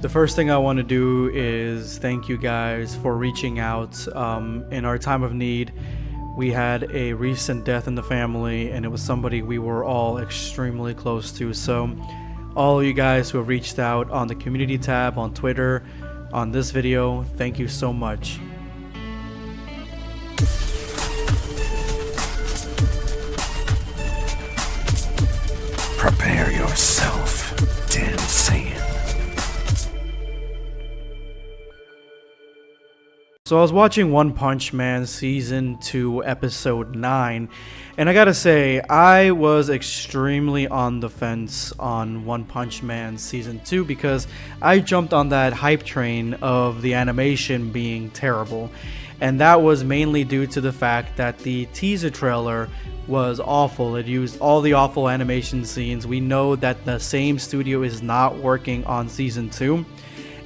The first thing I want to do is thank you guys for reaching out in our time of need. We had a recent death in the family, and it was somebody we were all extremely close to. So all of you guys who have reached out on the community tab, on Twitter, on this video, thank you so much. Prepare yourself, Dan Saiyan. So I was watching One Punch Man Season 2 Episode 9, and I gotta say, I was extremely on the fence on One Punch Man Season 2 because I jumped on that hype train of the animation being terrible. And that was mainly due to the fact that the teaser trailer was awful. It used all the awful animation scenes. We know that the same studio is not working on Season 2.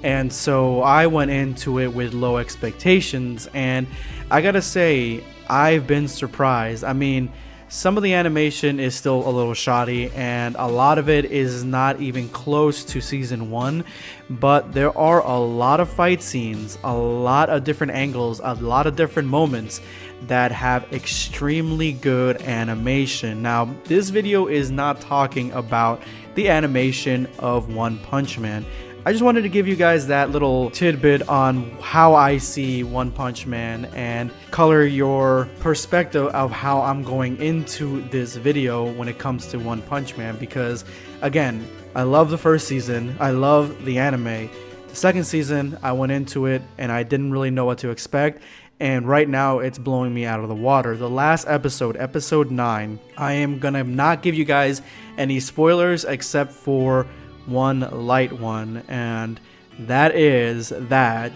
And so I went into it with low expectations, and I gotta say, I've been surprised. I mean, some of the animation is still a little shoddy, and a lot of it is not even close to Season 1, but there are a lot of fight scenes, a lot of different angles, a lot of different moments that have extremely good animation. Now, this video is not talking about the animation of One Punch Man. I just wanted to give you guys that little tidbit on how I see One Punch Man and color your perspective of how I'm going into this video when it comes to One Punch Man, because again, I love the first season, I love the anime. The second season, I went into it and I didn't really know what to expect, and right now it's blowing me out of the water. The last episode, episode 9, I am gonna not give you guys any spoilers except for one light one, and that is that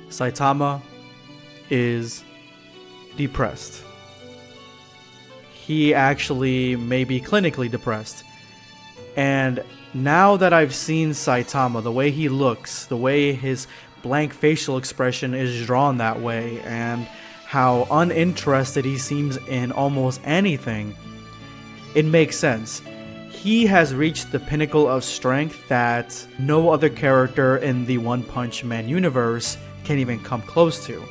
Saitama is depressed. He actually may be clinically depressed. And now that I've seen Saitama, the way he looks, the way his blank facial expression is drawn that way, and how uninterested he seems in almost anything, it makes sense. He has reached the pinnacle of strength that no other character in the One Punch Man universe can even come close to.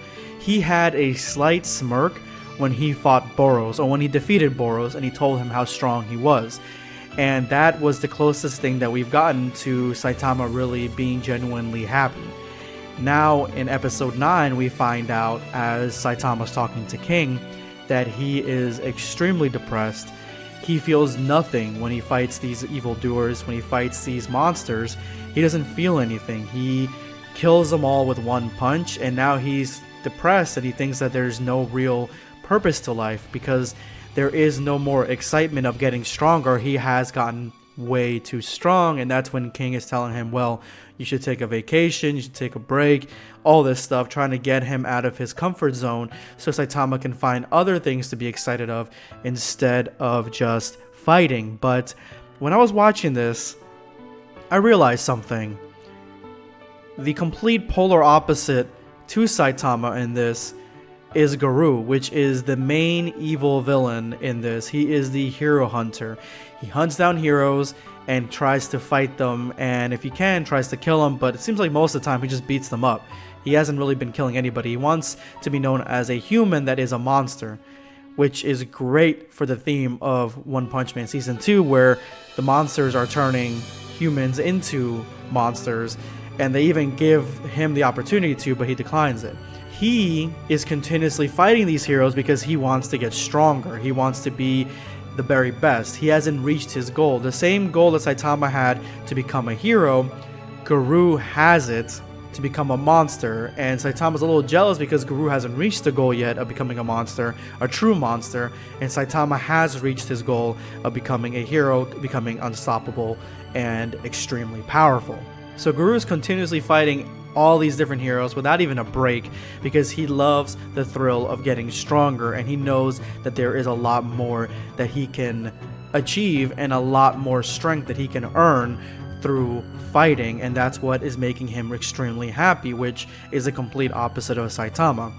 He had a slight smirk when he fought Boros, or when he defeated Boros and he told him how strong he was. And that was the closest thing that we've gotten to Saitama really being genuinely happy. Now in episode 9 we find out, as Saitama's talking to King, that he is extremely depressed. He feels nothing when he fights these evildoers, when he fights these monsters. He doesn't feel anything. He kills them all with one punch, and now he's depressed and he thinks that there's no real purpose to life because there is no more excitement of getting stronger. He has gotten way too strong, and that's when King is telling him, well, you should take a vacation, you should take a break, all this stuff, trying to get him out of his comfort zone so Saitama can find other things to be excited of instead of just fighting. But when I was watching this, I realized something. The complete polar opposite to Saitama in this is Garou, which is the main evil villain in this. He is the hero hunter. He hunts down heroes and tries to fight them, and if he can, tries to kill them, but it seems like most of the time he just beats them up. He hasn't really been killing anybody. He wants to be known as a human that is a monster, which is great for the theme of One Punch Man Season 2, where the monsters are turning humans into monsters, and they even give him the opportunity to, but he declines it. He is continuously fighting these heroes because he wants to get stronger. He wants to be the very best. He hasn't reached his goal. The same goal that Saitama had to become a hero, Garou has it to become a monster, and Saitama's a little jealous because Garou hasn't reached the goal yet of becoming a monster, a true monster, and Saitama has reached his goal of becoming a hero, becoming unstoppable and extremely powerful. So Garou is continuously fighting all these different heroes without even a break because he loves the thrill of getting stronger, and he knows that there is a lot more that he can achieve and a lot more strength that he can earn through fighting, and that's what is making him extremely happy, which is the complete opposite of Saitama.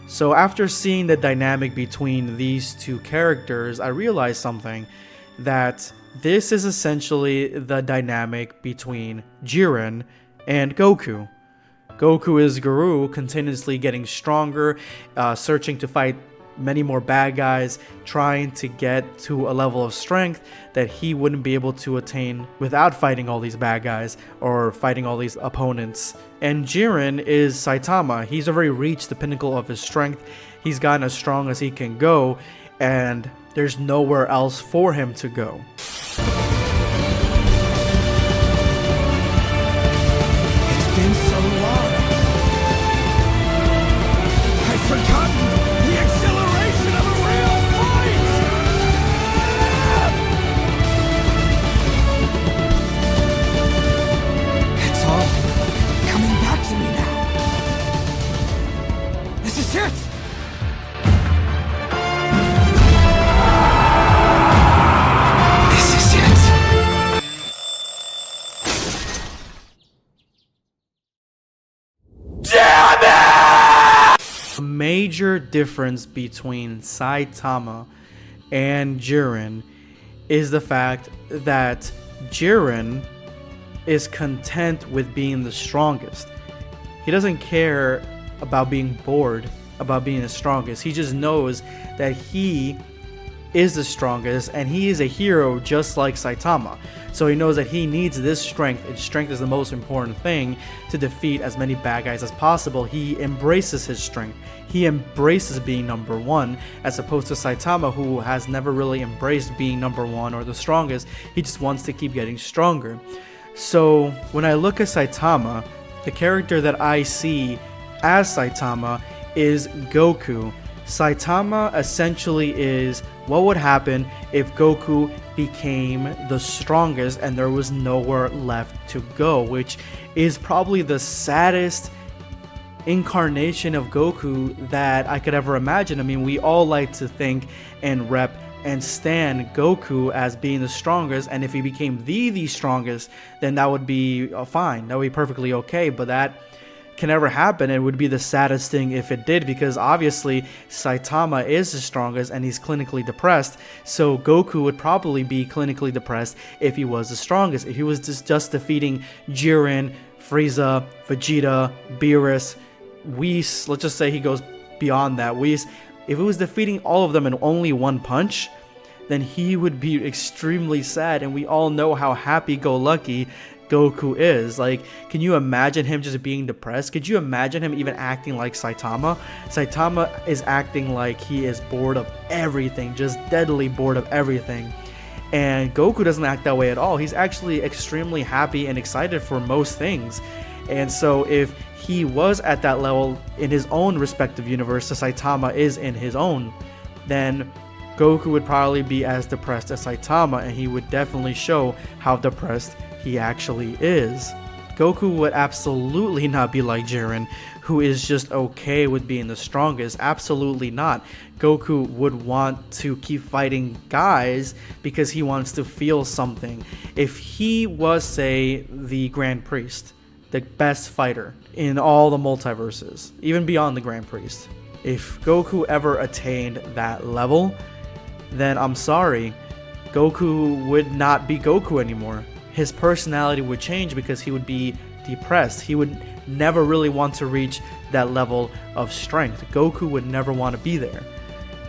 So after seeing the dynamic between these two characters, I realized something, that This is essentially the dynamic between Jiren and Goku. Goku is Garou, continuously getting stronger, searching to fight many more bad guys, trying to get to a level of strength that he wouldn't be able to attain without fighting all these bad guys or fighting all these opponents. And Jiren is Saitama. He's already reached the pinnacle of his strength. He's gotten as strong as he can go, and there's nowhere else for him to go. It's been so long. I've forgotten the exhilaration of a real fight! It's all coming back to me now. This is it! A major difference between Saitama and Jiren is the fact that Jiren is content with being the strongest. He doesn't care about being bored, about being the strongest. He just knows that he is the strongest and he is a hero just like Saitama. So he knows that he needs this strength, and strength is the most important thing to defeat as many bad guys as possible. He embraces his strength. He embraces being number one, as opposed to Saitama, who has never really embraced being number one or the strongest. He just wants to keep getting stronger. So when I look at Saitama, the character that I see as Saitama is Goku. Saitama essentially is what would happen if Goku became the strongest and there was nowhere left to go, which is probably the saddest incarnation of Goku that I could ever imagine. I mean, we all like to think and rep and stand Goku as being the strongest, and if he became the strongest, then that would be fine, that would be perfectly okay, but that can never happen. It would be the saddest thing if it did, because obviously Saitama is the strongest and he's clinically depressed, so Goku would probably be clinically depressed if he was the strongest. If he was just defeating Jiren, Frieza, Vegeta, Beerus, Whis, let's just say he goes beyond that, Whis, if he was defeating all of them in only one punch, then he would be extremely sad, and we all know how happy-go-lucky Goku is. Like, can you imagine him just being depressed? Could you imagine him even acting like Saitama? Saitama is acting like he is bored of everything, just deadly bored of everything. And Goku doesn't act that way at all. He's actually extremely happy and excited for most things. And so if he was at that level in his own respective universe, as Saitama is in his own, then Goku would probably be as depressed as Saitama, and he would definitely show how depressed he actually is. Goku would absolutely not be like Jiren, who is just okay with being the strongest. Absolutely not. Goku would want to keep fighting guys because he wants to feel something. If he was, say, the Grand Priest, the best fighter in all the multiverses, even beyond the Grand Priest, if Goku ever attained that level, then I'm sorry, Goku would not be Goku anymore. His personality would change because he would be depressed. He would never really want to reach that level of strength. Goku would never want to be there.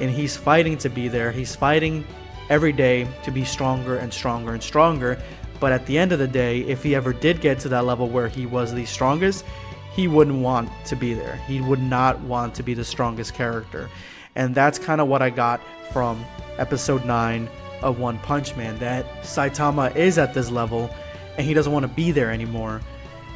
And he's fighting to be there. He's fighting every day to be stronger and stronger and stronger. But at the end of the day, if he ever did get to that level where he was the strongest, he wouldn't want to be there. He would not want to be the strongest character. And that's kind of what I got from episode 9 of One Punch Man, that Saitama is at this level and he doesn't want to be there anymore,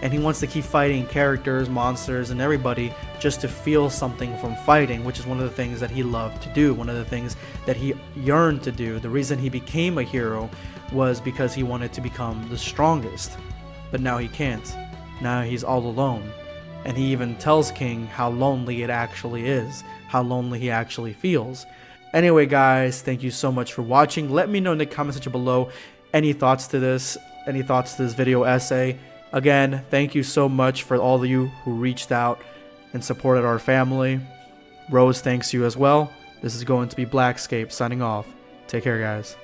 and he wants to keep fighting characters, monsters, and everybody just to feel something from fighting, which is one of the things that he loved to do, one of the things that he yearned to do. The reason he became a hero was because he wanted to become the strongest, but now he can't. Now he's all alone, and he even tells King how lonely it actually is, how lonely he actually feels. Anyway, guys, thank you so much for watching. Let me know in the comment section below any thoughts to this video essay. Again, thank you so much for all of you who reached out and supported our family. Rose thanks you as well. This is going to be Blackscape signing off. Take care, guys.